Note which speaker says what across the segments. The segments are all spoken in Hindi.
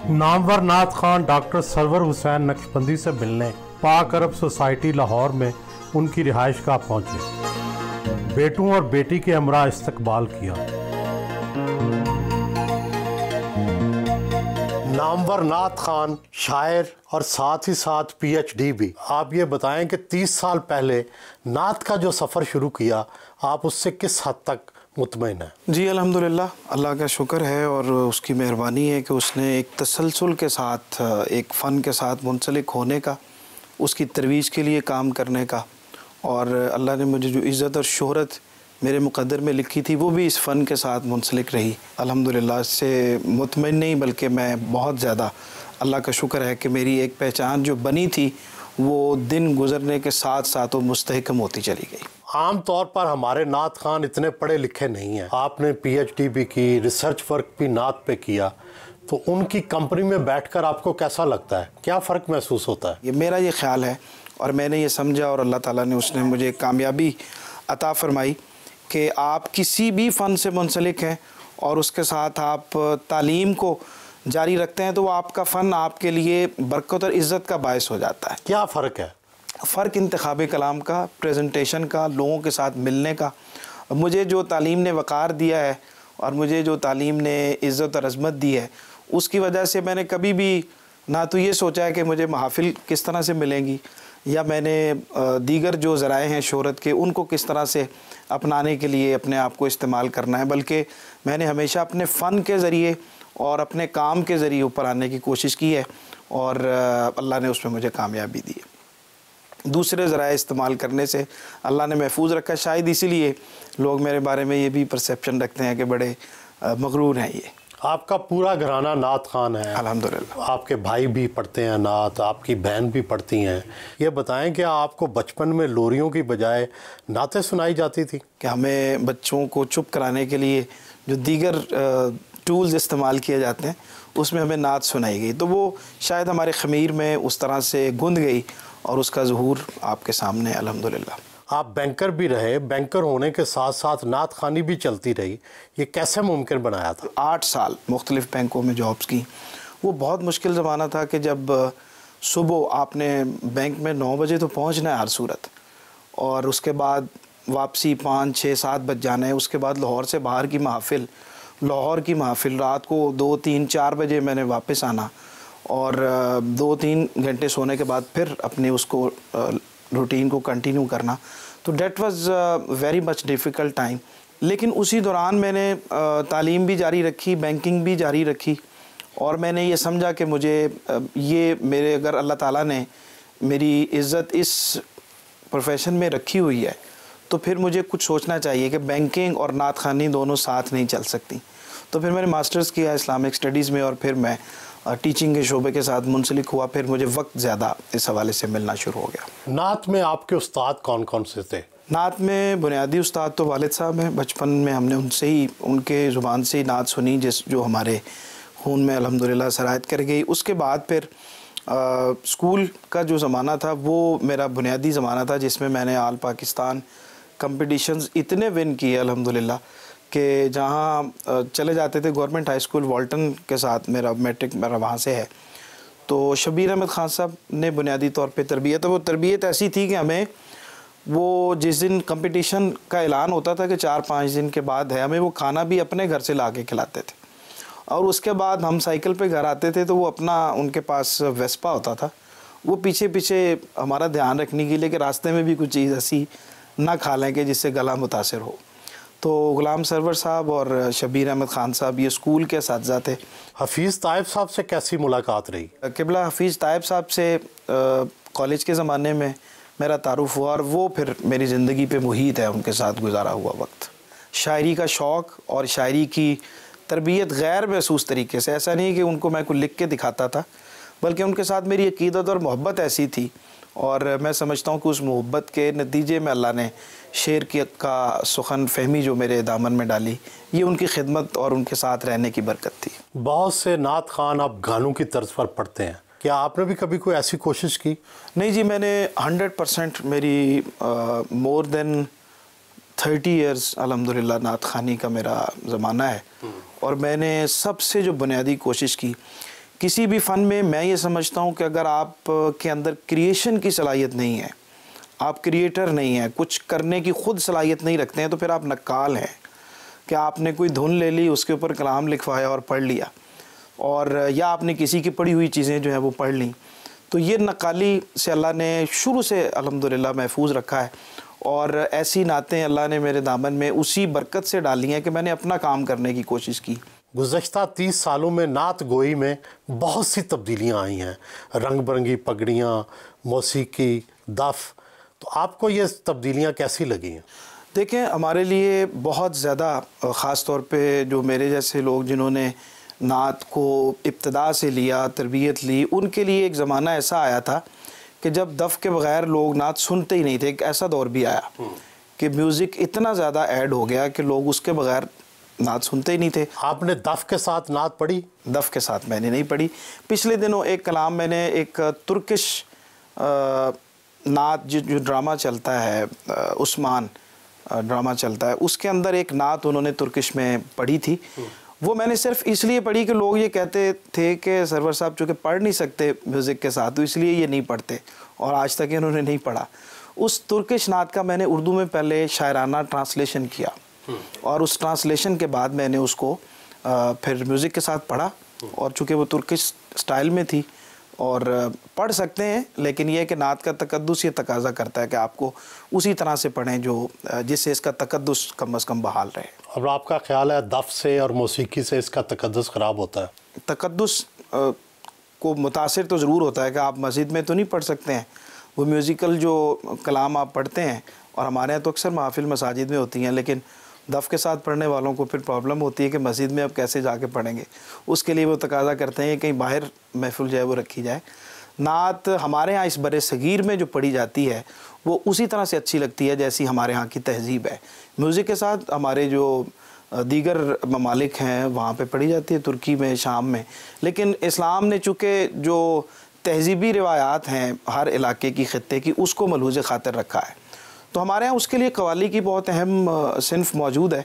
Speaker 1: नामवर नात खान डॉक्टर सरवर हुसैन नक्शबंदी से मिलने पाक अरब सोसाइटी लाहौर में उनकी रिहाइशगाह पहुंचे। बेटों और बेटी के हमरा इस्तकबाल किया। नामवर नात खान शायर और साथ ही साथ PhD भी। आप ये बताएं कि 30 साल पहले नात का जो सफ़र शुरू किया, आप उससे किस हद तक मुतमईन है?
Speaker 2: जी अल्हम्दुलिल्लाह, अल्लाह का शुक्र है और उसकी मेहरबानी है कि उसने एक तसलसल के साथ, एक फ़न के साथ मुंसलिक होने का, उसकी तरवीज के लिए काम करने का, और अल्लाह ने मुझे जो इज़्ज़त और शोहरत मेरे मुक़द्दर में लिखी थी वो भी इस फ़न के साथ मुंसलिक रही। अल्हम्दुलिल्लाह इससे मुतमईन नहीं बल्कि मैं बहुत ज़्यादा, अल्लाह का शुक्र है कि मेरी एक पहचान जो बनी थी वो दिन गुज़रने के साथ साथ वो मुस्तहकम होती चली गई।
Speaker 1: आम तौर पर हमारे नात खान इतने पढ़े लिखे नहीं हैं। आपने PhD भी की, रिसर्च वर्क भी नात पे किया, तो उनकी कंपनी में बैठकर आपको कैसा लगता है? क्या फ़र्क महसूस होता है?
Speaker 2: ये मेरा ये ख्याल है और मैंने ये समझा और अल्लाह ताला ने उसने मुझे कामयाबी अता फ़रमाई कि आप किसी भी फ़न से मुंसलिक हैं और उसके साथ आप तालीम को जारी रखते हैं तो वो आपका फ़न आपके लिए बरकत और इज़्ज़त का बायस हो जाता है।
Speaker 1: क्या फ़र्क है?
Speaker 2: फ़र्क इंतखाबी कलाम का, प्रेजेंटेशन का, लोगों के साथ मिलने का। मुझे जो तालीम ने वक़ार दिया है और मुझे जो तालीम ने इज़्ज़त और अज़मत दी है, उसकी वजह से मैंने कभी भी ना तो ये सोचा है कि मुझे महफ़िल किस तरह से मिलेंगी या मैंने दीगर जो ज़राए हैं शोहरत के उनको किस तरह से अपनाने के लिए अपने आप को इस्तेमाल करना है, बल्कि मैंने हमेशा अपने फ़न के ज़रिए और अपने काम के ज़रिए ऊपर आने की कोशिश की है और अल्लाह ने उसमें मुझे कामयाबी दी है। दूसरे ज़राए इस्तेमाल करने से अल्लाह ने महफूज रखा, शायद इसीलिए लोग मेरे बारे में ये भी परसेप्शन रखते हैं कि बड़े मगरूर हैं। ये
Speaker 1: आपका पूरा घराना नात खान है?
Speaker 2: अल्हम्दुलिल्लाह।
Speaker 1: आपके भाई भी पढ़ते हैं नात, आपकी बहन भी पढ़ती हैं। ये बताएं कि आपको बचपन में लोरियों की बजाय नातें सुनाई जाती थी?
Speaker 2: कि हमें बच्चों को चुप कराने के लिए जो दीगर टूल्स इस्तेमाल किए जाते हैं उसमें हमें नात सुनाई गई, तो वो शायद हमारे ख़मीर में उस तरह से गूंद गई और उसका ज़हूर आपके सामने अल्हम्दुलिल्लाह।
Speaker 1: आप बैंकर भी रहे, बैंकर होने के साथ साथ नात खानी भी चलती रही, ये कैसे मुमकिन बनाया था?
Speaker 2: 8 साल मुख्तलिफ़ बैंकों में जॉब्स की। वो बहुत मुश्किल ज़माना था कि जब सुबह आपने बैंक में 9 बजे तो पहुंचना है हर सूरत, और उसके बाद वापसी 5, 6, 7 बज जाना है। उसके बाद लाहौर से बाहर की महफ़िल, लाहौर की महफ़िल रात को 2, 3, 4 बजे मैंने वापस आना और 2-3 घंटे सोने के बाद फिर अपने उसको रूटीन को कंटिन्यू करना। तो that was very much difficult time. लेकिन उसी दौरान मैंने तालीम भी जारी रखी, बैंकिंग भी जारी रखी और मैंने ये समझा कि मुझे ये मेरे, अगर अल्लाह ताला ने मेरी इज़्ज़त इस प्रोफेशन में रखी हुई है तो फिर मुझे कुछ सोचना चाहिए कि बैंकिंग और नात खानी दोनों साथ नहीं चल सकती। तो फिर मैंने मास्टर्स किया इस्लामिक स्टडीज़ में और फिर मैं टीचिंग के शोबे के साथ मुंसलिक हुआ। फिर मुझे वक्त ज़्यादा इस हवाले से मिलना शुरू हो गया।
Speaker 1: नात में आपके उस्ताद कौन कौन से थे?
Speaker 2: नात में बुनियादी उस्ताद तो वालिद साहब हैं। बचपन में हमने उनसे ही, उनके ज़ुबान से ही नात सुनी जो हमारे खून में अल्हम्दुलिल्लाह सरायत कर गई। उसके बाद फिर स्कूल का जो ज़माना था वो मेरा बुनियादी ज़माना था जिसमें मैंने आल पाकिस्तान कंपटीशंस इतने विन किए अल्हम्दुलिल्लाह कि जहाँ चले जाते थे। गवर्नमेंट हाई स्कूल वाल्टन के साथ मेरा मैट्रिक मेरा वहाँ से है। तो शबीर अहमद ख़ान साहब ने बुनियादी तौर पे तरबियत, वो तरबियत ऐसी थी कि हमें वो जिस दिन कंपटीशन का ऐलान होता था कि 4-5 दिन के बाद है, हमें वो खाना भी अपने घर से ला के खिलाते थे और उसके बाद हम साइकिल पे घर आते थे तो वो अपना, उनके पास वेस्पा होता था, वो पीछे पीछे हमारा ध्यान रखने के लिए कि रास्ते में भी कुछ चीज़ ऐसी ना खा लें कि जिससे गला मुतासिर हो। तो गुलाम सरवर साहब और शबीर अहमद ख़ान साहब ये स्कूल के साथी थे।
Speaker 1: हफीज़ ताइब साहब से कैसी मुलाकात रही?
Speaker 2: किबला हफीज़ ताइब साहब से कॉलेज के ज़माने में मेरा तारुफ़ हुआ और वो फिर मेरी ज़िंदगी पे मुहीत है उनके साथ गुजारा हुआ वक्त। शायरी का शौक़ और शायरी की तरबियत गैर महसूस तरीके से, ऐसा नहीं कि उनको मैं कुछ लिख के दिखाता था, बल्कि उनके साथ मेरी अकीदत और मोहब्बत ऐसी थी और मैं समझता हूँ कि उस मोहब्बत के नतीजे में अल्लाह ने शेर का सुखन फहमी जो मेरे दामन में डाली, ये उनकी खिदमत और उनके साथ रहने की बरकत थी।
Speaker 1: बहुत से नात खान आप गानों की तर्ज पर पढ़ते हैं, क्या आपने भी कभी कोई ऐसी कोशिश की?
Speaker 2: नहीं जी, मैंने 100% मेरी मोर देन 30 इयर्स अल्हम्दुलिल्लाह नात खानी का मेरा ज़माना है और मैंने सबसे जो बुनियादी कोशिश की किसी भी फ़न में मैं ये समझता हूँ कि अगर आप के अंदर क्रिएशन की सलाहियत नहीं है, आप क्रिएटर नहीं हैं, कुछ करने की ख़ुद सलाहियत नहीं रखते हैं, तो फिर आप नक्काल हैं कि आपने कोई धुन ले ली, उसके ऊपर कलाम लिखवाया और पढ़ लिया, और या आपने किसी की पढ़ी हुई चीज़ें जो है वो पढ़ ली। तो ये नक्काली से अल्लाह ने शुरू से अल्हम्दुलिल्लाह महफूज रखा है, और ऐसी नातें अल्लाह ने मेरे दामन में उसी बरकत से डाली हैं कि मैंने अपना काम करने की कोशिश की।
Speaker 1: गुज़श्ता 30 सालों में नात गोई में बहुत सी तब्दीलियाँ आई हैं, रंग बिरंगी पगड़ियाँ, मौसीकी, दफ़। तो आपको ये तब्दीलियाँ कैसी लगी हैं?
Speaker 2: देखें, हमारे लिए बहुत ज़्यादा, ख़ास तौर पे जो मेरे जैसे लोग जिन्होंने नात को इब्तिदा से लिया, तरबियत ली, उनके लिए एक ज़माना ऐसा आया था कि जब दफ़ के बग़ैर लोग नात सुनते ही नहीं थे। एक ऐसा दौर भी आया कि म्यूज़िक इतना ज़्यादा ऐड हो गया कि लोग उसके बग़ैर नात सुनते ही नहीं थे।
Speaker 1: आपने दफ़ के साथ नात पढ़ी?
Speaker 2: दफ़ के साथ मैंने नहीं पढ़ी। पिछले दिनों एक कलाम मैंने, एक तुर्किश नात जो ड्रामा चलता है, उस्मान ड्रामा चलता है, उसके अंदर एक नात उन्होंने तुर्किश में पढ़ी थी। वो मैंने सिर्फ इसलिए पढ़ी कि लोग ये कहते थे कि सरवर साहब चूँकि पढ़ नहीं सकते म्यूज़िक के साथ, तो इसलिए ये नहीं पढ़ते, और आज तक इन्होंने नहीं पढ़ा। उस तुर्किश नात का मैंने उर्दू में पहले शायराना ट्रांसलेशन किया, और उस ट्रांसलेशन के बाद मैंने उसको फिर म्यूज़िक के साथ पढ़ा, और चूँकि वो तुर्किश स्टाइल में थी और पढ़ सकते हैं, लेकिन यह कि नात का तकद्दुस ये तकाज़ा करता है कि आपको उसी तरह से पढ़ें जो जिससे इसका तकद्दुस कम अज़ कम बहाल रहे।
Speaker 1: अब आपका ख्याल है दफ़ से और मौसीकी से इसका तकद्दुस ख़राब होता है?
Speaker 2: तकद्दुस को मुतासिर तो ज़रूर होता है कि आप मस्जिद में तो नहीं पढ़ सकते हैं, वो म्यूज़िकल जो कलाम आप पढ़ते हैं, और हमारे यहाँ तो अक्सर महफ़िल मसाजिद में होती हैं, लेकिन दफ़ के साथ पढ़ने वालों को फिर प्रॉब्लम होती है कि मस्जिद में अब कैसे जाके पढ़ेंगे। उसके लिए वो तकाज़ा करते हैं कहीं बाहर महफिल जो है वो रखी जाए। नात हमारे यहाँ इस बरे सगीर में जो पढ़ी जाती है वो उसी तरह से अच्छी लगती है जैसी हमारे यहाँ की तहज़ीब है। म्यूज़िक के साथ हमारे जो दीगर ममालिक हैं वहाँ पे पढ़ी जाती है, तुर्की में, शाम में, लेकिन इस्लाम ने चूँकि जो तहज़ीबी रिवायात हैं हर इलाके की, ख़ित्ते की, उसको मलहूज़ ख़ातिर रखा है। तो हमारे यहाँ उसके लिए कवाली की बहुत अहम सिन्फ मौजूद है।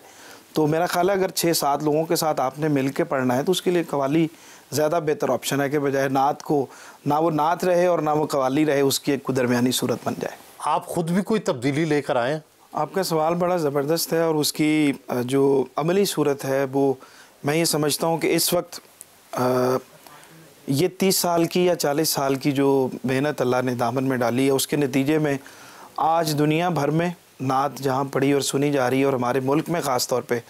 Speaker 2: तो मेरा ख़्याल है अगर 6-7 लोगों के साथ आपने मिल के पढ़ना है तो उसके लिए कवाली ज़्यादा बेहतर ऑप्शन है कि बजाय नात को, ना वो नात रहे और ना वो कवाली रहे, उसकी एक दरमियानी सूरत बन जाए।
Speaker 1: आप ख़ुद भी कोई तब्दीली लेकर आएँ?
Speaker 2: आपका सवाल बड़ा ज़बरदस्त है, और उसकी जो अमली सूरत है वो मैं ये समझता हूँ कि इस वक्त ये 30 साल की या 40 साल की जो मेहनत अल्लाह ने दामन में डाली है, उसके नतीजे में आज दुनिया भर में नात जहाँ पढ़ी और सुनी जा रही है, और हमारे मुल्क में ख़ास तौर पे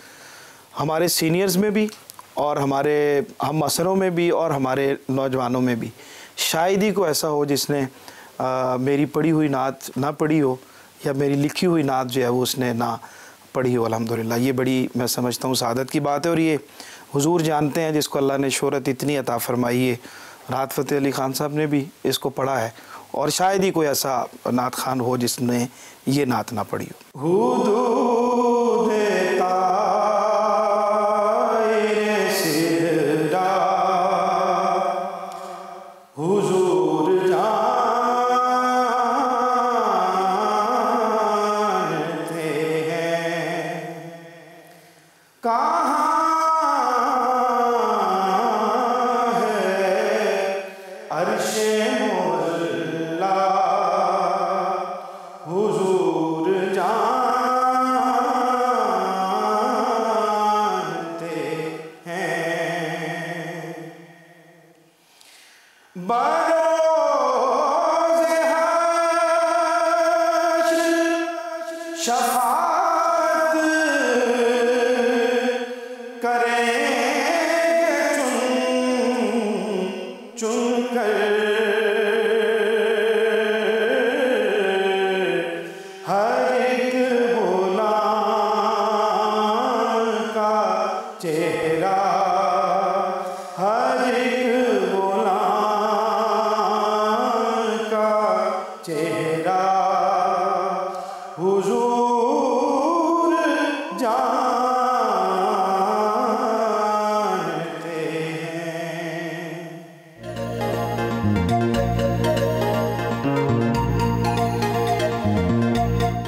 Speaker 2: हमारे सीनियर्स में भी और हमारे हम असरों में भी और हमारे नौजवानों में भी, शायद ही को ऐसा हो जिसने मेरी पढ़ी हुई नात ना पढ़ी हो, या मेरी लिखी हुई नात जो है वो उसने ना पढ़ी हो। अल्हम्दुलिल्लाह, ये बड़ी मैं समझता हूँ सादत की बात है, और ये हुजूर जानते हैं जिसको अल्लाह ने शोहरत इतनी अता फरमाई है। राहत फ़तेह अली ख़ान साहब ने भी इसको पढ़ा है, और शायद ही कोई ऐसा नात खान हो जिसने ये नात ना पढ़ी हो।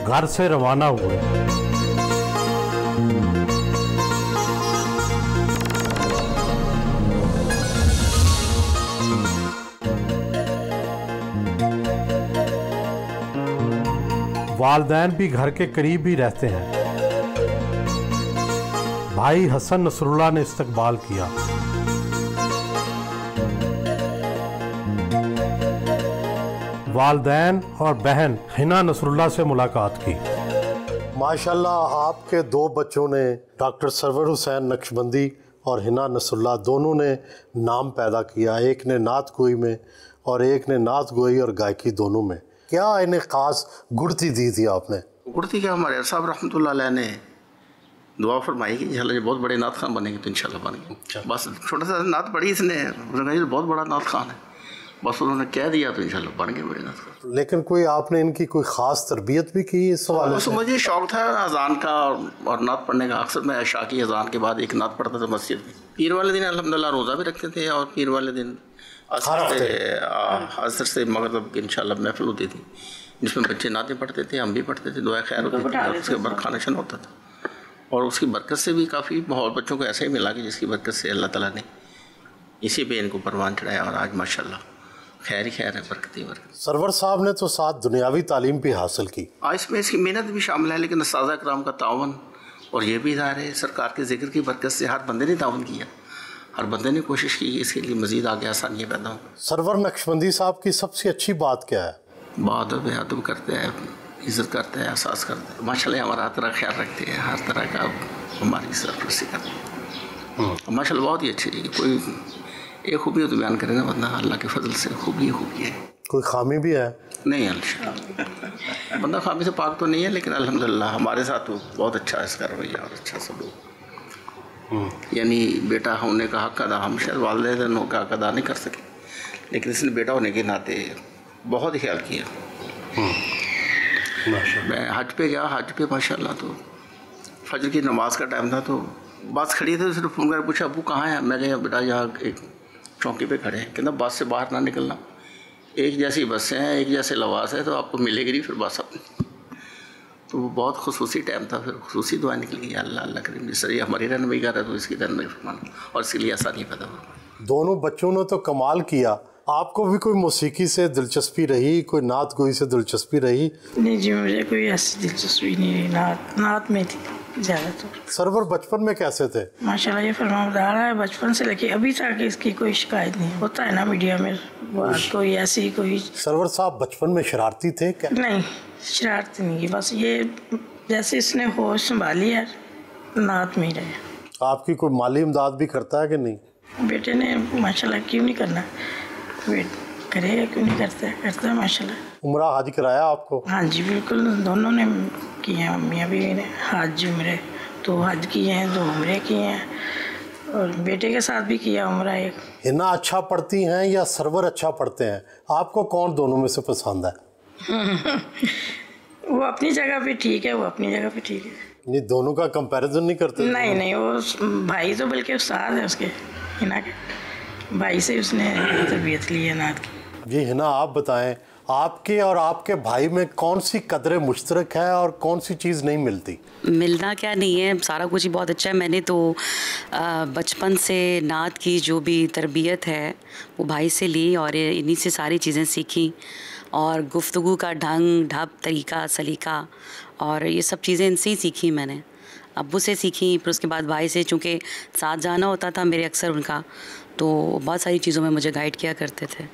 Speaker 1: घर से रवाना हुए। वालिदैन भी घर के करीब ही रहते हैं। भाई हसन नसरुल्लाह ने इस्तकबाल किया। वालिदैन और बहन हिना नसरुल्लाह से मुलाकात की। माशाल्लाह आपके दो बच्चों ने डॉक्टर सरवर हुसैन नक्शबंदी और हिना नसरुल्लाह दोनों ने नाम पैदा किया। एक ने नात गोई में और एक ने नात गोई और गायकी दोनों में। क्या इन्हें ख़ास गुड़ती दी थी आपने?
Speaker 3: गुड़ती क्या, हमारे साहब रहमतुल्लाह अलैह ने दुआ फरमाई कि इंशाल्लाह ये बहुत बड़े नात खान बनेंगे, तो इंशाल्लाह बनेंगे। बस छोटा सा नात पढ़ी इसने, उन्होंने कहा बहुत बड़ा नात खान है, बस उन्होंने कह दिया तो इंशाल्लाह बन गए बड़े नात खान।
Speaker 1: लेकिन कोई आपने इनकी कोई ख़ास तरबियत भी की इस सवाल से?
Speaker 3: मुझे शौक़ था अजान का और नात पढ़ने का। अक्सर मैं इशा की अजान के बाद एक नात पढ़ता था मस्जिद में। पीर वाले दिन अल्हम्दुलिल्लाह रोज़ा भी रखते थे और पीर वाले दिन असर से मगरिब की इंशाल्लाह महफिल होती थी, जिसमें बच्चे नातें पढ़ते थे, हम भी पढ़ते थे, दुआ खैर होती थी, उसके बाद खाना शाना होता था। और उसकी बरकत से भी काफ़ी माहौल बच्चों को ऐसा ही मिला कि जिसकी बरकत से अल्लाह ताला ने इसी पे इनको परवान चढ़ाया और आज माशाल्लाह खैर ही खैर है, बरकत ही बरकत।
Speaker 1: सरवर साहब ने तो साथ दुनियावी तालीम भी हासिल की।
Speaker 3: इसमें इसकी मेहनत भी शामिल है, लेकिन उस्ताद कराम का तावन और ये भी इज़हार है सरकार के ज़िक्र की बरकत से हर बंदे ने तावन किया, हर बंदे ने कोशिश की कि इसके लिए मज़ीद आगे आसानियाँ पैदा हों।
Speaker 1: सरवर नक्शबंदी साहब की सबसे अच्छी बात क्या है?
Speaker 3: बहुत बेअदब करते हैं, इज़्ज़त करते हैं, एहसास करते हैं, माशाल्लाह हमारा हर तरह ख्याल रखते हैं, हर तरह का हमारी सरपरस्ती करते हैं। माशाल्लाह बहुत ही अच्छी है। कोई एक खूबी तो बयान करें ना, वरना अल्लाह के फजल से खूबी है।
Speaker 1: कोई खामी भी है?
Speaker 3: नहीं, अल्हम्दुलिल्लाह बंदा खामी से पाक तो नहीं है, लेकिन अल्हम्दुलिल्लाह हमारे साथ तो बहुत अच्छा इसका रवैया और अच्छा सलूक। यानी बेटा होने का हक अदा हम शायद वालिदैन का हक अदा नहीं कर सके, लेकिन इसने बेटा होने के नाते बहुत ही ख्याल किया। मैं हज पे गया, हज पे माशाल्लाह तो फजर की नमाज का टाइम था, तो बस खड़ी थी, उसने फ़ोन कर पूछा अबू कहाँ है? मैं गया बेटा यहाँ एक चौकी पे खड़े हैं। कहना बस से बाहर ना निकलना, एक जैसी बसें हैं, एक जैसे लवास है, तो आपको मिलेगी नहीं फिर बस अपनी। तो वो बहुत खुसूसी टाइम था, फिर खुसूसी दुआ निकल गई, अल्लाह अल्लाह करीम जिस तरह हमारी रहनुमाई कर रहा है तो इसकी रहनुमाई फरमाना और इसके लिए आसानी पैदा हो।
Speaker 1: दोनों बच्चों ने तो कमाल किया। आपको भी कोई मौसीकी से दिलचस्पी रही, कोई नात गोई से दिलचस्पी रही?
Speaker 4: नहीं जी, मुझे कोई ऐसी दिलचस्पी नहीं रही, नात में थी ज़्यादातर।
Speaker 1: सरवर बचपन में कैसे थे?
Speaker 4: माशाल्लाह ये फरमाबरदार है, बचपन से लेके अभी तक इसकी कोई शिकायत नहीं। होता है ना मीडिया में बात, कोई ऐसी कोई।
Speaker 1: सरवर साहब बचपन में शरारती थे क्या?
Speaker 4: नहीं, शरारती नहीं, बस ये जैसे इसने होश संभाली है नात में ही रहे।
Speaker 1: आपकी कोई माली इमदाद भी करता है कि नहीं?
Speaker 4: बेटे ने माशाल्लाह क्यों नहीं करना, करेगा क्यों नहीं, करता है माशाल्लाह।
Speaker 1: उम्रा हज कराया आपको?
Speaker 4: हाँ जी बिल्कुल, दोनों ने किए हैं, अम्मी अभी ने हज उम्रे, तो हज किए हैं, 2 उम्रे किए हैं और बेटे के साथ भी किया उम्रा एक।
Speaker 1: हिना अच्छा पढ़ती हैं या सरवर अच्छा पढ़ते हैं? आपको कौन दोनों में से पसंद है?
Speaker 4: वो अपनी जगह पे ठीक है, वो अपनी जगह पे ठीक है।
Speaker 1: नहीं, दोनों का कंपैरिजन नहीं करते?
Speaker 4: नहीं, वो भाई तो बल्कि उस्ताद है उसके, हिना के भाई से उसने तरबियत ली है नात की।
Speaker 1: जी हिना, आप बताएं आपके और आपके भाई में कौन सी कदरें मुश्तरक है और कौन सी चीज़ नहीं मिलती?
Speaker 5: मिलना क्या नहीं है, सारा कुछ ही बहुत अच्छा है। मैंने तो बचपन से नात की जो भी तरबियत है वो भाई से ली और इन्हीं से सारी चीज़ें सीखी और गुफ्तगू का ढंग ढप तरीका सलीका और ये सब चीज़ें इनसे ही सीखी मैंने। अब्बू से सीखी, फिर उसके बाद भाई से, चूँकि साथ जाना होता था मेरे अक्सर उनका, तो बहुत सारी चीज़ों में मुझे गाइड किया करते थे।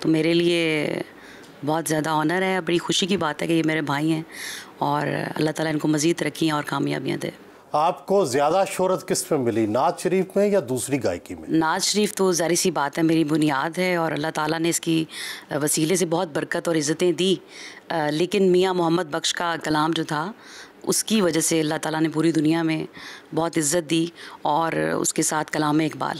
Speaker 5: तो मेरे लिए बहुत ज़्यादा ऑनर है, बड़ी खुशी की बात है कि ये मेरे भाई हैं और अल्लाह ताला इनको मज़ीद तरक्की और कामयाबियाँ दे।
Speaker 1: आपको ज़्यादा शोहरत किस में मिली, नात शरीफ में या दूसरी गायकी में?
Speaker 5: नात शरीफ तो ज़ाहिर सी बात है मेरी बुनियाद है और अल्लाह ताला ने इसकी वसीले से बहुत बरकत और इज़्ज़तें दी, लेकिन मियाँ मोहम्मद बख्श का कलाम जो था उसकी वजह से अल्लाह ताला ने पूरी दुनिया में बहुत इज़्ज़त दी और उसके साथ कलाम इकबाल,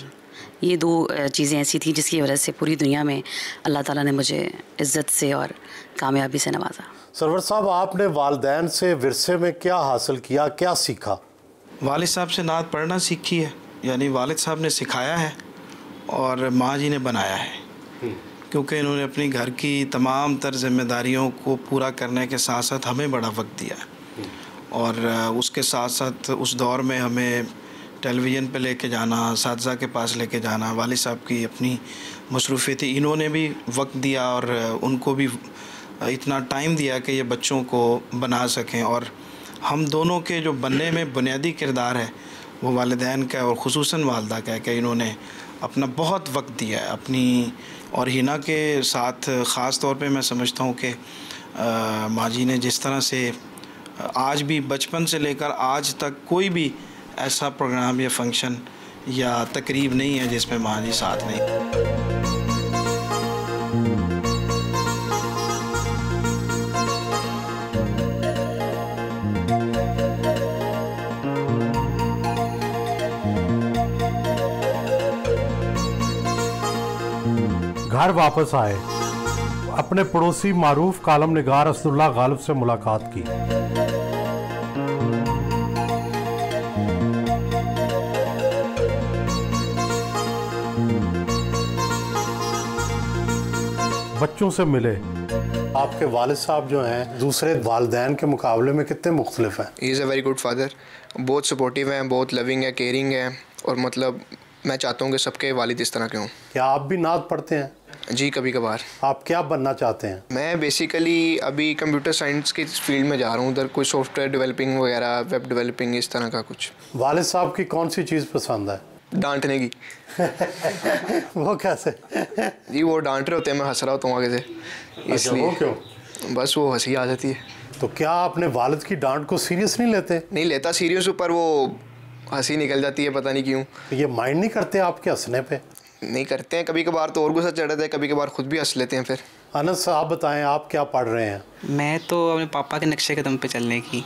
Speaker 5: ये 2 चीज़ें ऐसी थी जिसकी वजह से पूरी दुनिया में अल्लाह ताला ने मुझे इज़्ज़त से और कामयाबी से नवाजा।
Speaker 1: सरवर साहब, आपने वालिदैन से विरसे में क्या हासिल किया, क्या सीखा?
Speaker 2: वालिद साहब से नात पढ़ना सीखी है, यानी वालिद साहब ने सिखाया है और माँ जी ने बनाया है, क्योंकि इन्होंने अपनी घर की तमाम तर जिम्मेदारियों को पूरा करने के साथ साथ हमें बड़ा वक्त दिया और उसके साथ साथ उस दौर में हमें टेलीविज़न पे लेके जाना, असातिज़ा के पास लेके जाना, वालिद साहब की अपनी मसरूफ़ियत थी, इन्होंने भी वक्त दिया और उनको भी इतना टाइम दिया कि ये बच्चों को बना सकें। और हम दोनों के जो बनने में बुनियादी किरदार है वो वालिदैन का और ख़ुसूसन वालदा का है कि इन्होंने अपना बहुत वक्त दिया है अपनी। और हिना के साथ ख़ास तौर पे मैं समझता हूँ कि माँ जी ने जिस तरह से आज भी बचपन से लेकर आज तक कोई भी ऐसा प्रोग्राम या फंक्शन या तकरीब नहीं है जिसमें माँ जी साथ नहीं।
Speaker 1: घर वापस आए, अपने पड़ोसी मारूफ कालम निगार असदुल्ला गालिब से मुलाकात की। बच्चों से मिले। आपके वालिद साहब जो हैं दूसरे वालिदैन के मुकाबले में कितने मुख्तलिफ हैं?
Speaker 6: He is a very good father, बहुत सपोर्टिव हैं, बहुत लविंग है, केयरिंग है। और मतलब मैं चाहता हूँ कि सबके वालिद इस तरह के हों।
Speaker 1: क्या आप भी नात पढ़ते हैं?
Speaker 6: जी, कभी कभार।
Speaker 1: आप क्या बनना चाहते हैं?
Speaker 6: मैं बेसिकली अभी कंप्यूटर साइंस की फील्ड में जा रहा हूँ, उधर कोई सॉफ्टवेयर डेवलपिंग वगैरह, वेब डेवलपिंग, इस तरह का कुछ।
Speaker 1: वालिद साहब की कौन सी चीज़ पसंद है?
Speaker 6: डांटने की।
Speaker 1: वो कैसे?
Speaker 6: जी, वो डांट रहे होते हैं, मैं हंस रहा होता हूँ आगे से, इसलिए।
Speaker 1: वो क्यों?
Speaker 6: बस वो हंसी आ जाती है।
Speaker 1: तो क्या आपने वालिद की डांट को सीरियस नहीं लेते?
Speaker 6: नहीं लेता सीरियस, पर वो हंसी निकल जाती है, पता नहीं क्यों।
Speaker 1: ये माइंड नहीं करते आपके हंसने पे?
Speaker 6: नहीं करते हैं, कभी कभार तो और गुस्सा चढ़ता है, कभी कभार खुद भी हंस लेते हैं फिर।
Speaker 1: अनस आप बताएं, आप क्या पढ़ रहे हैं?
Speaker 7: मैं तो अपने पापा के नक्शे कदम पे चलने की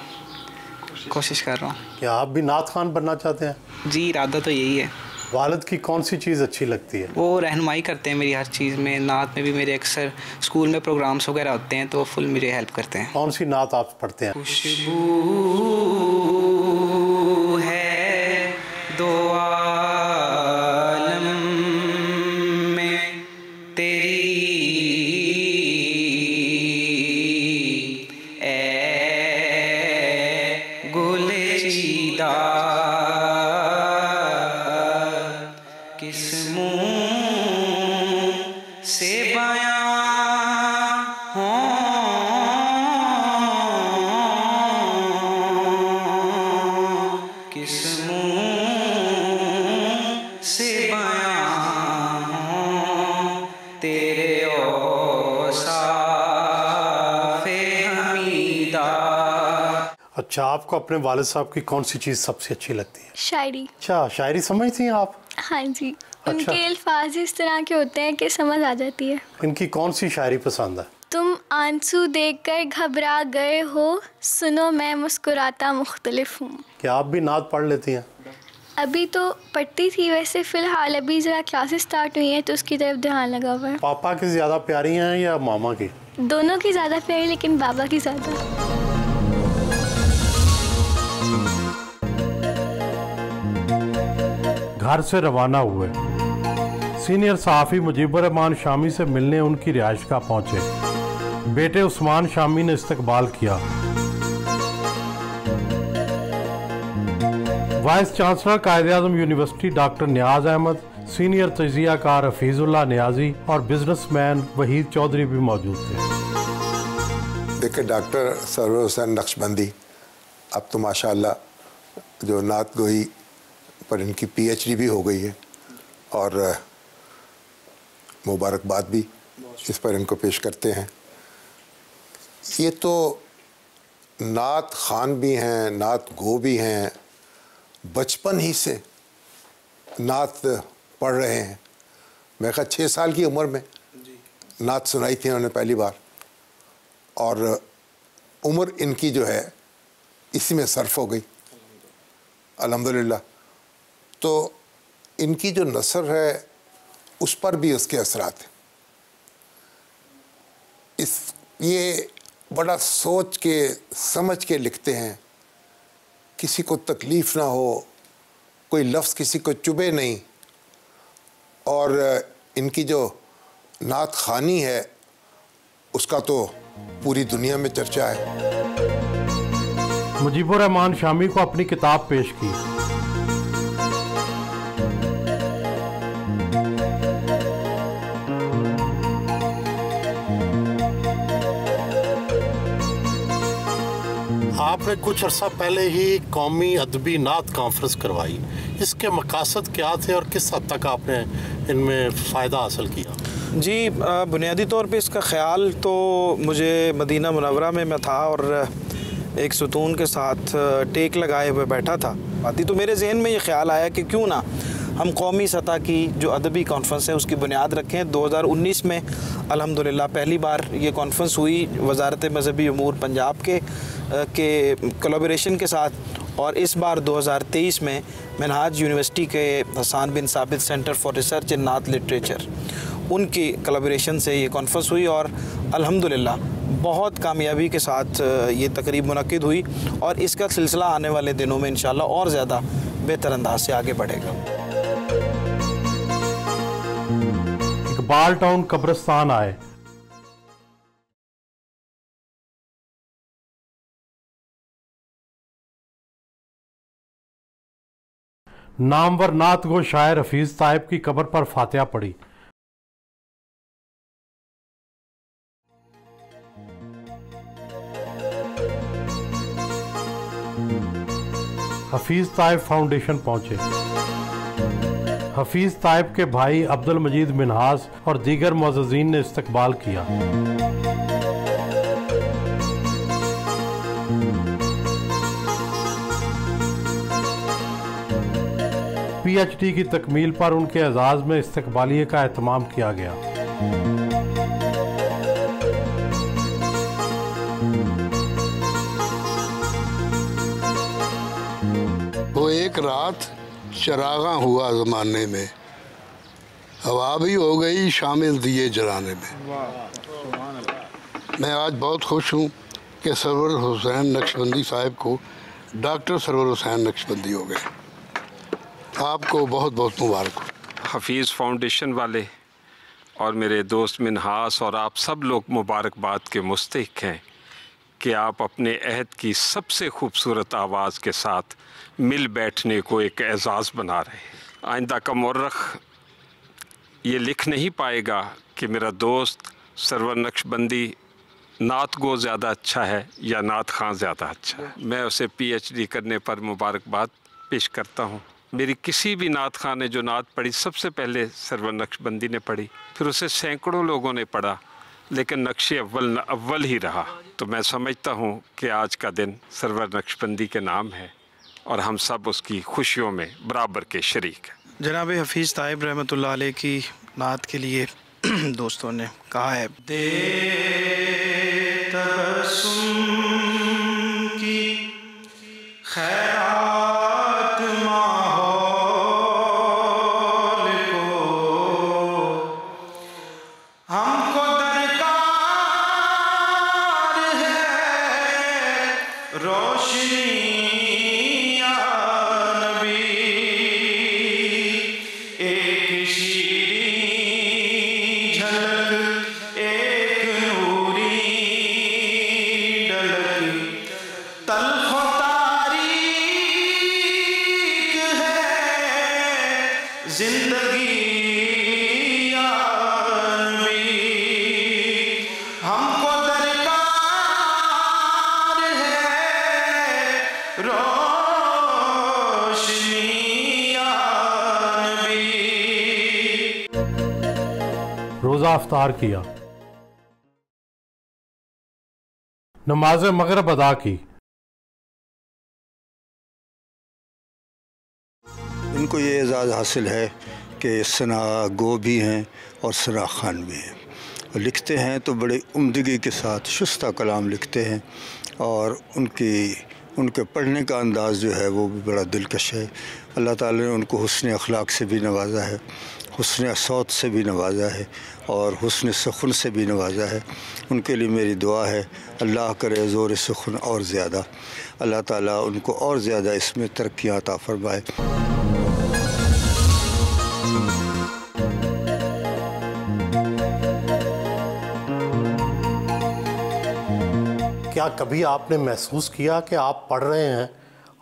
Speaker 7: कोशिश कर रहा हूँ।
Speaker 1: क्या आप भी नात खान बनना चाहते हैं?
Speaker 7: जी, इरादा तो यही है।
Speaker 1: वालिद की कौन सी चीज़ अच्छी लगती है?
Speaker 7: वो रहनुमाई करते हैं मेरी हर चीज़ में। नात में भी मेरे अक्सर स्कूल में प्रोग्राम्स वगैरह होते हैं तो वो फुल मेरी हेल्प करते हैं।
Speaker 1: कौन सी नात आप पढ़ते हैं?
Speaker 7: खुशबू है दो आलम में तेरी, ए गुले चीदा किस मुँह से बयां हों, किस मुँह से बयां हों तेरे औसाफ़े हमीदा।
Speaker 1: अच्छा, आपको अपने वालिद साहब की कौन सी चीज़ सबसे अच्छी लगती है?
Speaker 8: शायरी।
Speaker 1: अच्छा, शायरी समझती हैं आप?
Speaker 8: हाँ जी।
Speaker 1: अच्छा।
Speaker 8: उनके अल्फाज इस तरह के होते हैं कि समझ आ जाती है।
Speaker 1: इनकी कौन सी शायरी पसंद है?
Speaker 8: तुम आंसू देखकर घबरा गए हो, सुनो मैं मुस्कुराता मुख्तलिफ हूँ।
Speaker 1: क्या आप भी नात पढ़ लेती हैं?
Speaker 8: अभी तो पढ़ती थी, वैसे फ़िलहाल अभी ज़रा क्लासेस स्टार्ट हुई हैं तो उसकी तरफ ध्यान लगा हुआ है।
Speaker 1: पापा की ज़्यादा प्यारी हैं या मामा की?
Speaker 8: दोनों की ज़्यादा प्यारी, लेकिन बाबा की ज़्यादा।
Speaker 1: घर से रवाना हुए, सीनियर सहाफ़ी मुजीबुर रहमान शामी से मिलने उनकी रिहाइशगाह पहुंचे। बेटे उस्मान शामी ने इस्तकबाल किया। Vice chancellor Quaid-e-Azam university doctor Niaz Ahmed, senior तजियाकार हफीजुल्लाह नियाजी और बिजनेसमैन वहीद चौधरी भी मौजूद थे।
Speaker 9: देखिए, डॉक्टर सरवर हुसैन नक्शबंदी अब तो माशाअल्लाह जो नात गोई पर इनकी पीएचडी भी हो गई है और मुबारकबाद भी इस पर इनको पेश करते हैं। ये तो नात खान भी हैं, नात गो भी हैं, बचपन ही से नात पढ़ रहे हैं। मैं कहा 6 साल की उम्र में नात सुनाई थी उन्होंने पहली बार, और उम्र इनकी जो है इसी में सर्फ हो गई अल्हम्दुलिल्लाह। तो इनकी जो नस्र है उस पर भी उसके असरात हैं। ये बड़ा सोच के समझ के लिखते हैं, किसी को तकलीफ़ ना हो, कोई लफ्ज़ किसी को चुभे नहीं। और इनकी जो नात खानी है उसका तो पूरी दुनिया में चर्चा है।
Speaker 1: मुजीबुर रहमान शामी को अपनी किताब पेश की। आपने कुछ अर्सा पहले ही कौमी अदबी नात कॉन्फ्रेंस करवाई, इसके मकासद क्या थे और किस हद तक आपने इनमें फ़ायदा हासिल किया?
Speaker 2: जी, बुनियादी तौर पे इसका ख़्याल तो मुझे मदीना मुनव्वरा में मैं था और एक सुतून के साथ टेक लगाए हुए बैठा था। आती तो मेरे जहन में ये ख्याल आया कि क्यों ना हम कौमी सतह की जो अदबी कॉन्फ्रेंस है उसकी बुनियाद रखें। 2019 में अल्हम्दुलिल्लाह पहली बार ये कॉन्फ्रेंस हुई वज़ारत मज़हबी उमूर पंजाब के कोलैबोरेशन के साथ, और इस बार 2023 में मिनहाज यूनिवर्सिटी के हसन बिन साबित सेंटर फॉर रिसर्च इन नात लिटरेचर उनकी कोलैबोरेशन से ये कॉन्फ्रेंस हुई और अल्हम्दुलिल्लाह बहुत कामयाबी के साथ ये तकरीब मुनक्किद हुई और इसका सिलसिला आने वाले दिनों में इंशाअल्लाह और ज़्यादा बेहतर अंदाज से आगे बढ़ेगा।
Speaker 1: इकबाल टाउन कब्रिस्तान आए। नामवर नात गो शायर हफीज़ ताइब की कब्र पर फातिहा पढ़ी। हफीज़ ताइब फाउंडेशन पहुंचे। हफीज़ ताइब के भाई अब्दुल मजीद मिनहास और दीगर मुअज़्ज़िज़ीन ने इस्तकबाल किया। PhD की तकमील पर उनके एजाज़ में इस्तकबालिये का एहतमाम किया गया।
Speaker 10: वो एक रात चरागा हुआ ज़माने में, हवा भी हो गई शामिल दिए जलाने में। मैं आज बहुत खुश हूँ कि सरवर हुसैन नक्शबंदी साहब को डॉक्टर सरवर हुसैन नक्शबंदी हो गए। आपको बहुत बहुत मुबारक हो।
Speaker 11: हफीज़ फाउंडेशन वाले और मेरे दोस्त मिनहास और आप सब लोग मुबारकबाद के मुस्तहिक हैं कि आप अपने अहद की सबसे खूबसूरत आवाज़ के साथ मिल बैठने को एक एजाज़ बना रहे हैं। आइंदा का मौरख ये लिख नहीं पाएगा कि मेरा दोस्त सरवर नक्शबंदी नात गो ज़्यादा अच्छा है या नात खां ज़्यादा अच्छा है। मैं उसे PhD करने पर मुबारकबाद पेश करता हूँ। मेरी किसी भी नात खां ने जो नात पढ़ी सबसे पहले सरवर नक्शबंदी ने पढ़ी, फिर उसे सैकड़ों लोगों ने पढ़ा, लेकिन नक्शे अव्वल ही रहा। तो मैं समझता हूँ कि आज का दिन सरवर नक्शबंदी के नाम है और हम सब उसकी खुशियों में बराबर के शरीक हैं।
Speaker 2: जनाब हफीज़ ताइब रहमतुल्लाह अलैह की नात के लिए दोस्तों ने कहा है, दे तबस्सुम की खैरात माहौल को हमको दरकार है रोशनी या नबी, एक शीरीं झलक एक नूरी डलक, तल्ख तारीक है जिंदगी या नबी, हमको दरकार है रोशनी या नबी।
Speaker 1: रोज़ा अफ्तार किया। नमाज मगरिब अदा की।
Speaker 10: इनको ये एजाज़ हासिल है कि सना गो भी हैं और सना खान भी हैं। लिखते हैं तो बड़े उम्दगी के साथ शुस्ता कलाम लिखते हैं और उनके पढ़ने का अंदाज़ जो है वो भी बड़ा दिलकश है। अल्लाह ताला ने उनको हुस्न अखलाक से भी नवाजा है, हुस्न सौत से भी नवाजा है और हुस्न सुखन से भी नवाजा है। उनके लिए मेरी दुआ है, अल्लाह करे ज़ोर सुखन और ज़्यादा, अल्लाह ताला उनको और ज़्यादा इसमें तरक्कियाँ अता फरमाए।
Speaker 1: क्या कभी आपने महसूस किया कि आप पढ़ रहे हैं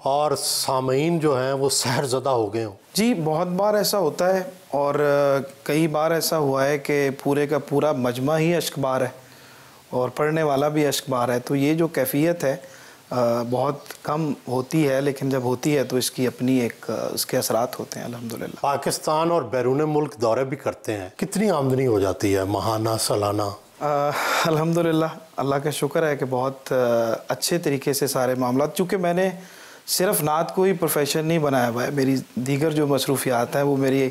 Speaker 1: और सामीन जो हैं वो सहरज़दा हो गए हों?
Speaker 2: जी, बहुत बार ऐसा होता है और कई बार ऐसा हुआ है कि पूरे का पूरा मजमा ही अश्कबार है और पढ़ने वाला भी अश्कबार है। तो ये जो कैफियत है बहुत कम होती है, लेकिन जब होती है तो इसकी अपनी एक उसके असरात होते हैं अल्हम्दुलिल्लाह।
Speaker 1: पाकिस्तान और बैरून मुल्क दौरे भी करते हैं, कितनी आमदनी हो जाती है माहाना सालाना?
Speaker 2: अल्हम्दुलिल्लाह अल्लाह का शुक्र है कि बहुत अच्छे तरीके से सारे मामला, चूँकि मैंने सिर्फ नात को ही प्रोफेशन नहीं बनाया हुआ है, मेरी दीगर जो मसरूफियात हैं वो मेरी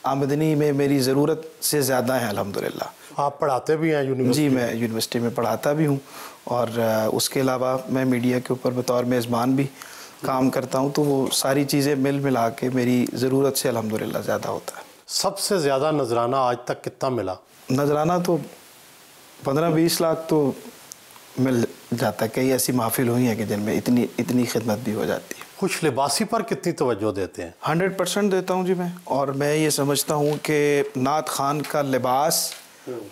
Speaker 2: आमदनी में मेरी ज़रूरत से ज़्यादा है अल्हम्दुलिल्लाह।
Speaker 1: आप पढ़ाते भी हैं यूनिवर्सिटी?
Speaker 2: जी, मैं यूनिवर्सिटी में पढ़ाता भी हूँ और उसके अलावा मैं मीडिया के ऊपर बतौर मेज़बान भी काम करता हूँ, तो वो सारी चीज़ें मिल मिला के मेरी ज़रूरत से अल्हम्दुलिल्लाह ज़्यादा होता है।
Speaker 1: सबसे ज़्यादा नजराना आज तक कितना मिला?
Speaker 2: नजराना तो 15-20 लाख तो मिल जाता है। कई ऐसी महफिल हुई हैं कि जिनमें इतनी खिदमत भी हो जाती है।
Speaker 1: खुश लिबासी पर कितनी तवज्जो देते हैं?
Speaker 2: 100% देता हूँ जी मैं, और मैं ये समझता हूँ कि नात खान का लिबास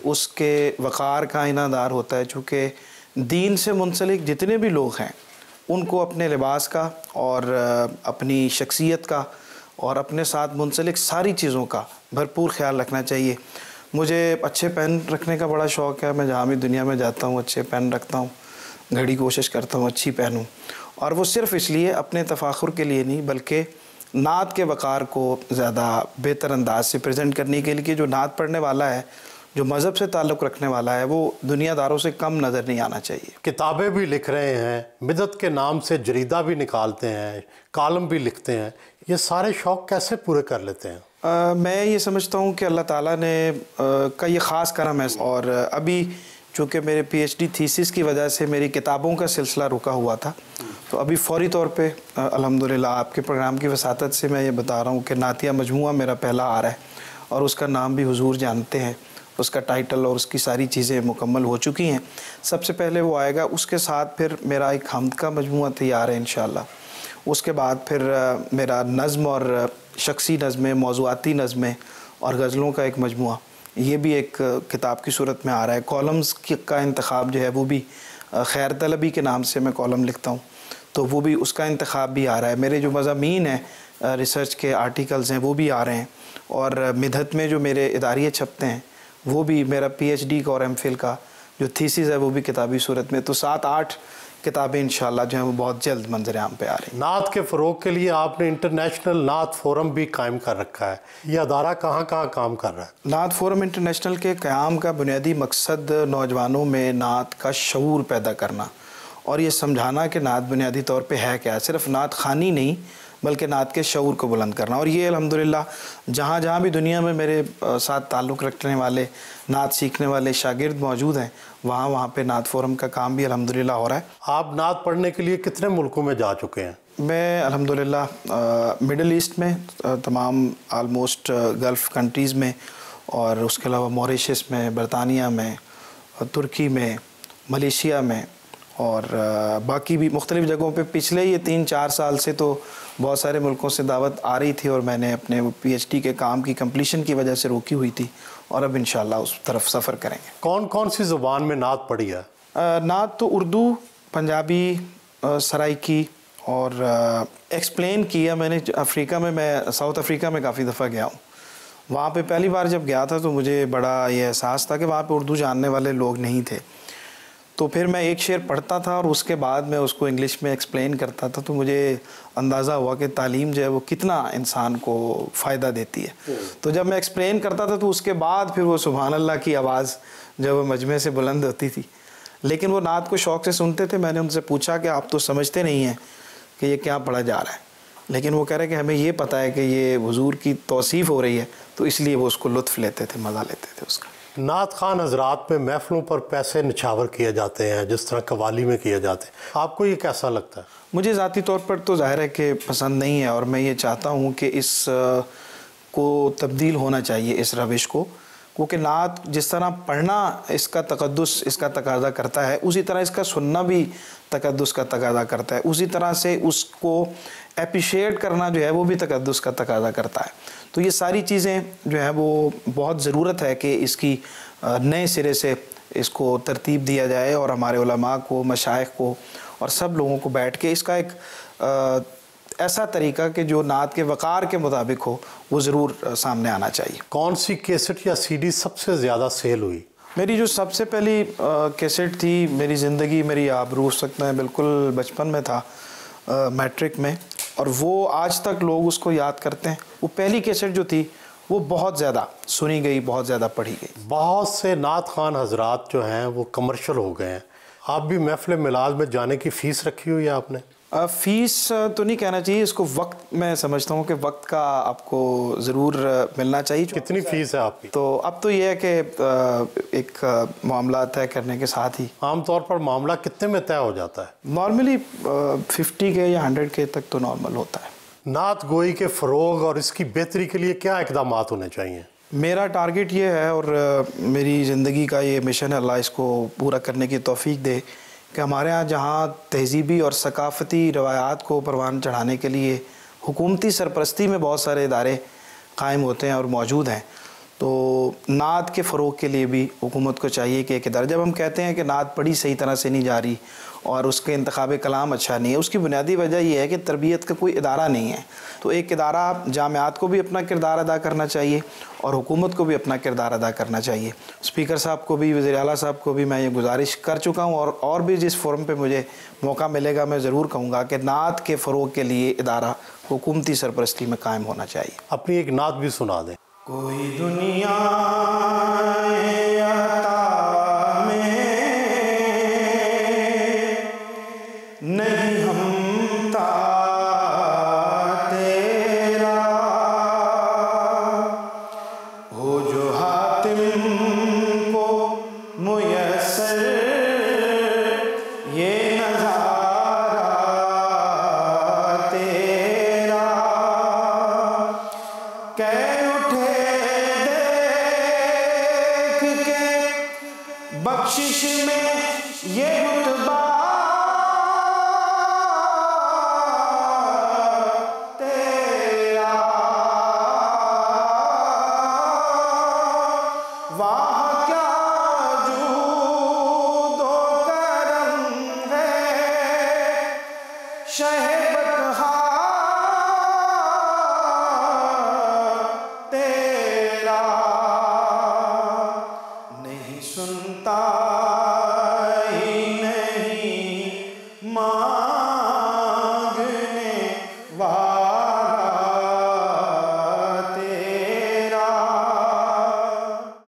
Speaker 2: उसके वक़ार का इनादार होता है, चूँकि दीन से मुंसलिक जितने भी लोग हैं उनको अपने लिबास का और अपनी शख्सियत का और अपने साथ मुंसलिक सारी चीज़ों का भरपूर ख्याल रखना चाहिए। मुझे अच्छे पेन रखने का बड़ा शौक़ है, मैं जहाँ भी दुनिया में जाता हूँ अच्छे पेन रखता हूँ, घड़ी कोशिश करता हूँ अच्छी पहनूँ, और वो सिर्फ़ इसलिए अपने तफाखुर के लिए नहीं बल्कि नात के वक़ार को ज़्यादा बेहतर अंदाज से प्रेजेंट करने के लिए कि जो नात पढ़ने वाला है, जो मज़हब से ताल्लुक़ रखने वाला है, वो दुनियादारों से कम नज़र नहीं आना चाहिए।
Speaker 1: किताबें भी लिख रहे हैं, मिदत के नाम से जरीदा भी निकालते हैं, कॉलम भी लिखते हैं, ये सारे शौक़ कैसे पूरे कर लेते हैं?
Speaker 2: मैं ये समझता हूँ कि अल्लाह ताला ने का ये ख़ास करम है, और अभी चूँकि मेरे PhD थीसिस की वजह से मेरी किताबों का सिलसिला रुका हुआ था, तो अभी फ़ौरी तौर पे अल्हम्दुलिल्लाह आपके प्रोग्राम की वसातत से मैं ये बता रहा हूँ कि नातिया मजमूआ मेरा पहला आ रहा है, और उसका नाम भी हुजूर जानते हैं, उसका टाइटल और उसकी सारी चीज़ें मुकम्मल हो चुकी हैं। सबसे पहले वो आएगा, उसके साथ फिर मेरा एक हमद का मजमूआ तैयार है इंशाअल्लाह। उसके बाद फिर मेरा नज़्म और शख्सी नज़में, मौज़ूआती नज़में और गज़लों का एक मजमूआ, ये भी एक किताब की सूरत में आ रहा है। कॉलम्स का इंतखाब जो है वो भी खैर तलबी के नाम से मैं कॉलम लिखता हूँ, तो वो भी उसका इंतखाब भी आ रहा है। मेरे जो मज़ामीन हैं रिसर्च के आर्टिकल्स हैं वो भी आ रहे हैं, और मिदत में जो मेरे इदारिये छपते हैं वो भी, मेरा PhD का और MPhil का जो थीसिस है वो भी किताबी सूरत में, तो 7-8 किताबें इंशाअल्लाह जो हैं वो बहुत जल्द मंजर आम पे आ रही हैं।
Speaker 1: नात के फ़रोग़ के लिए आपने इंटरनेशनल नात फोरम भी कायम कर रखा है, यह अदारा कहाँ कहाँ काम कर रहा है?
Speaker 2: नात फोरम इंटरनेशनल के क़याम का बुनियादी मकसद नौजवानों में नात का शऊर पैदा करना और ये समझाना कि नात बुनियादी तौर पे है क्या, सिर्फ नात ख़ानी नहीं बल्कि नात के शऊर को बुलंद करना। और ये अल्हम्दुलिल्लाह जहाँ जहाँ भी दुनिया में मेरे साथ ताल्लुक़ रखने वाले नात सीखने वाले शागिर्द मौजूद हैं, वहाँ वहाँ पे नात फोरम का काम भी अल्हम्दुलिल्लाह हो रहा है।
Speaker 1: आप नात पढ़ने के लिए कितने मुल्कों में जा चुके हैं?
Speaker 2: मैं अल्हम्दुलिल्लाह मिडल ईस्ट में तमाम आलमोस्ट गल्फ़ कंट्रीज़ में, और उसके अलावा मॉरिशस में, बरतानिया में, तुर्की में, मलेशिया में, और बाकी भी मुख्तलिफ़ जगहों पे पिछले ये 3-4 साल से तो बहुत सारे मुल्कों से दावत आ रही थी, और मैंने अपने PhD के काम की कंप्लीशन की वजह से रोकी हुई थी, और अब इंशाअल्लाह उस तरफ सफ़र करेंगे।
Speaker 1: कौन कौन सी ज़ुबान में नात पढ़ी है?
Speaker 2: नात तो उर्दू, पंजाबी, सराइकी और एक्सप्लेन किया मैंने अफ्रीका में। मैं साउथ अफ्रीका में काफ़ी दफ़ा गया हूँ, वहाँ पे पहली बार जब गया था तो मुझे बड़ा ये एहसास था कि वहाँ पे उर्दू जानने वाले लोग नहीं थे, तो फिर मैं एक शेर पढ़ता था और उसके बाद मैं उसको इंग्लिश में एक्सप्लेन करता था, तो मुझे अंदाज़ा हुआ कि तालीम जो है वो कितना इंसान को फ़ायदा देती है। तो जब मैं एक्सप्लेन करता था तो उसके बाद फिर वो सुभान अल्लाह की आवाज़ जब मजमे से बुलंद होती थी। लेकिन वो नात को शौक़ से सुनते थे। मैंने उनसे पूछा कि आप तो समझते नहीं हैं कि ये क्या पढ़ा जा रहा है, लेकिन वो कह रहे कि हमें ये पता है कि ये हुजूर की तौसीफ़ हो रही है, तो इसलिए वो उसको लुत्फ़ लेते थे, मज़ा लेते थे उसका।
Speaker 1: नात खान हजरात में महफ़िलों पर पैसे निछावर किए जाते हैं जिस तरह कवाली में किए जाते हैं, आपको ये कैसा लगता है?
Speaker 2: मुझे ज़ाती तौर पर तो ज़ाहिर है कि पसंद नहीं है, और मैं ये चाहता हूँ कि इस को तब्दील होना चाहिए, इस रविश को, क्योंकि नात जिस तरह पढ़ना इसका तक़द्दुस इसका तकाज़ा करता है, उसी तरह इसका सुनना भी तक़द्दुस का तकाज़ा करता है, उसी तरह से उसको एप्रिशिएट करना जो है वो भी तक़द्दुस का तकाज़ा करता है। तो ये सारी चीज़ें जो है वो बहुत ज़रूरत है कि इसकी नए सिरे से इसको तरतीब दिया जाए, और हमारे उलमा को, मशाइख को और सब लोगों को बैठ के इसका एक ऐसा तरीका कि जो नात के वक़ार के मुताबिक हो वो ज़रूर सामने आना चाहिए।
Speaker 1: कौन सी कैसेट या CD सबसे ज़्यादा सेल हुई?
Speaker 2: मेरी जो सबसे पहली कैसेट थी मेरी ज़िंदगी मेरी आबरू, हो सकता है बिल्कुल बचपन में था, मैट्रिक में, और वो आज तक लोग उसको याद करते हैं। वो पहली कैसेट जो थी वो बहुत ज़्यादा सुनी गई, बहुत ज़्यादा पढ़ी गई।
Speaker 1: बहुत से नात खान हजरात जो हैं वो कमर्शियल हो गए हैं। आप भी महफिल मिलाद में जाने की फ़ीस रखी हुई है आपने?
Speaker 2: फ़ीस तो नहीं कहना चाहिए इसको, वक्त मैं समझता हूँ कि वक्त का आपको ज़रूर मिलना चाहिए।
Speaker 1: कितनी फ़ीस है आपकी?
Speaker 2: तो अब तो ये है कि एक मामला तय करने के साथ ही
Speaker 1: आमतौर पर मामला कितने में तय हो जाता है?
Speaker 2: नॉर्मली 50 के या 100 के तक तो नॉर्मल होता है।
Speaker 1: नात गोई के फ़रोग और इसकी बेहतरी के लिए क्या इक़दाम होने चाहिए?
Speaker 2: मेरा टारगेट ये है और मेरी ज़िंदगी का ये मिशन है, अल्लाह इसको पूरा करने की तौफीक दे, कि हमारे यहाँ जहाँ तहज़ीबी और सकाफ़ती रवायात को परवान चढ़ाने के लिए हुकूमती सरपरस्ती में बहुत सारे इदारे कायम होते हैं और मौजूद हैं, तो नात के फ़रोग के लिए भी हुकूमत को चाहिए कि एक इदारा, जब हम कहते हैं कि नात पढ़ी सही तरह से नहीं जा रही और उसके इंतखाब कलाम अच्छा नहीं है, उसकी बुनियादी वजह यह है कि तरबियत का कोई इदारा नहीं है। तो एक इदारा जामियात को भी अपना किरदार अदा करना चाहिए और हुकूमत को भी अपना किरदार अदा करना चाहिए। स्पीकर साहब को भी, वज़ीर आला साहब को भी मैं ये गुजारिश कर चुका हूँ और भी जिस फोरम पे मुझे मौका मिलेगा मैं ज़रूर कहूँगा कि नात के फ़रोग के लिए इदारा हुकूमती सरपरस्ती में कायम होना चाहिए।
Speaker 1: अपनी एक नात भी सुना दें।
Speaker 2: कोई दुनिया नहीं हमता तेरा, हो जो हातिम को मुयस्सर ये नज़ारा तेरा, कह उठे देख के बख्शिश में ये रुतबा शहे बतहा